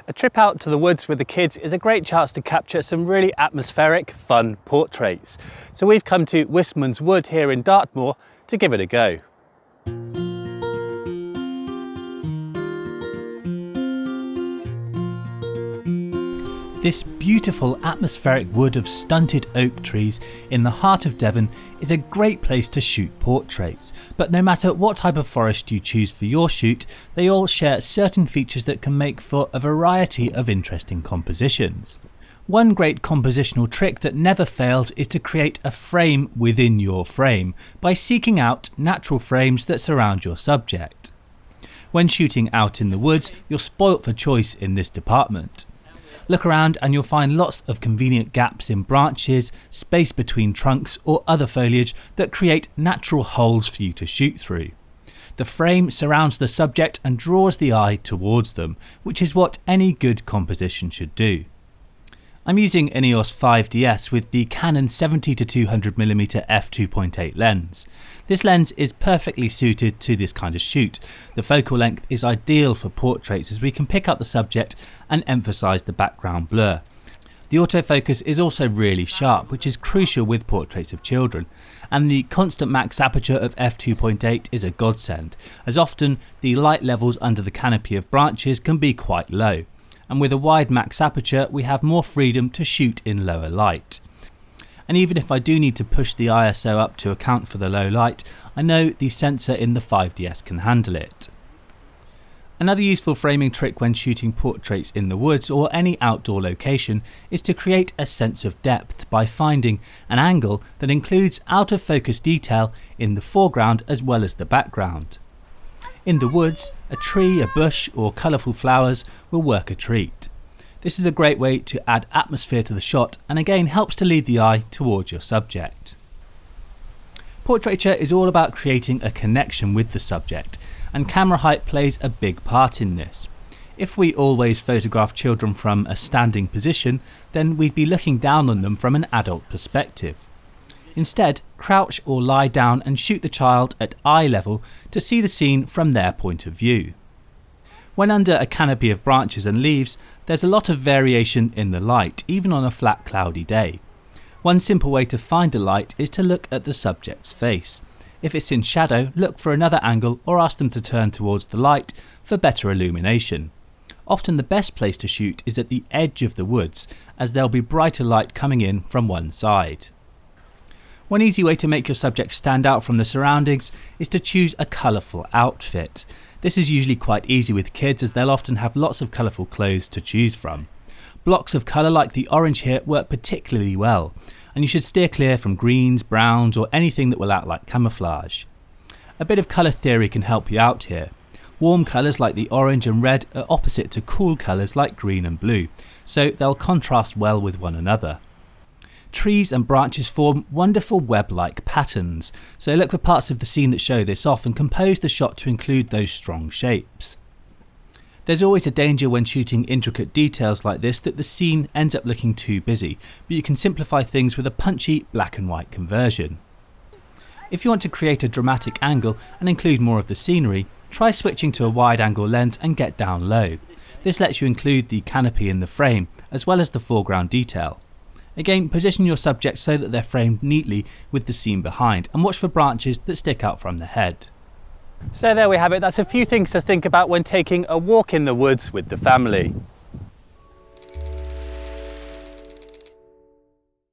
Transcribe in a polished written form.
A trip out to the woods with the kids is a great chance to capture some really atmospheric, fun portraits. So we've come to Wistman's Wood here in Dartmoor to give it a go. This beautiful atmospheric wood of stunted oak trees in the heart of Devon is a great place to shoot portraits, but no matter what type of forest you choose for your shoot, they all share certain features that can make for a variety of interesting compositions. One great compositional trick that never fails is to create a frame within your frame by seeking out natural frames that surround your subject. When shooting out in the woods, you're spoilt for choice in this department. Look around and you'll find lots of convenient gaps in branches, space between trunks or other foliage that create natural holes for you to shoot through. The frame surrounds the subject and draws the eye towards them, which is what any good composition should do. I'm using an EOS 5DS with the Canon 70-200mm f2.8 lens. This lens is perfectly suited to this kind of shoot. The focal length is ideal for portraits as we can pick up the subject and emphasise the background blur. The autofocus is also really sharp, which is crucial with portraits of children, and the constant max aperture of f2.8 is a godsend, as often the light levels under the canopy of branches can be quite low. And with a wide max aperture we have more freedom to shoot in lower light. And even if I do need to push the ISO up to account for the low light, I know the sensor in the 5DS can handle it. Another useful framing trick when shooting portraits in the woods or any outdoor location is to create a sense of depth by finding an angle that includes out of focus detail in the foreground as well as the background. In the woods, a tree, a bush or colourful flowers will work a treat. This is a great way to add atmosphere to the shot and again helps to lead the eye towards your subject. Portraiture is all about creating a connection with the subject, and camera height plays a big part in this. If we always photograph children from a standing position, then we'd be looking down on them from an adult perspective. Instead, crouch or lie down and shoot the child at eye level to see the scene from their point of view. When under a canopy of branches and leaves, there's a lot of variation in the light, even on a flat cloudy day. One simple way to find the light is to look at the subject's face. If it's in shadow, look for another angle or ask them to turn towards the light for better illumination. Often the best place to shoot is at the edge of the woods, as there'll be brighter light coming in from one side. One easy way to make your subject stand out from the surroundings is to choose a colourful outfit. This is usually quite easy with kids as they'll often have lots of colourful clothes to choose from. Blocks of colour like the orange here work particularly well, and you should steer clear from greens, browns or anything that will act like camouflage. A bit of colour theory can help you out here. Warm colours like the orange and red are opposite to cool colours like green and blue, so they'll contrast well with one another. Trees and branches form wonderful web-like patterns, so look for parts of the scene that show this off and compose the shot to include those strong shapes. There's always a danger when shooting intricate details like this that the scene ends up looking too busy, but you can simplify things with a punchy black and white conversion. If you want to create a dramatic angle and include more of the scenery, try switching to a wide angle lens and get down low. This lets you include the canopy in the frame, as well as the foreground detail. Again, position your subject so that they're framed neatly with the scene behind, and watch for branches that stick out from the head. So there we have it, that's a few things to think about when taking a walk in the woods with the family.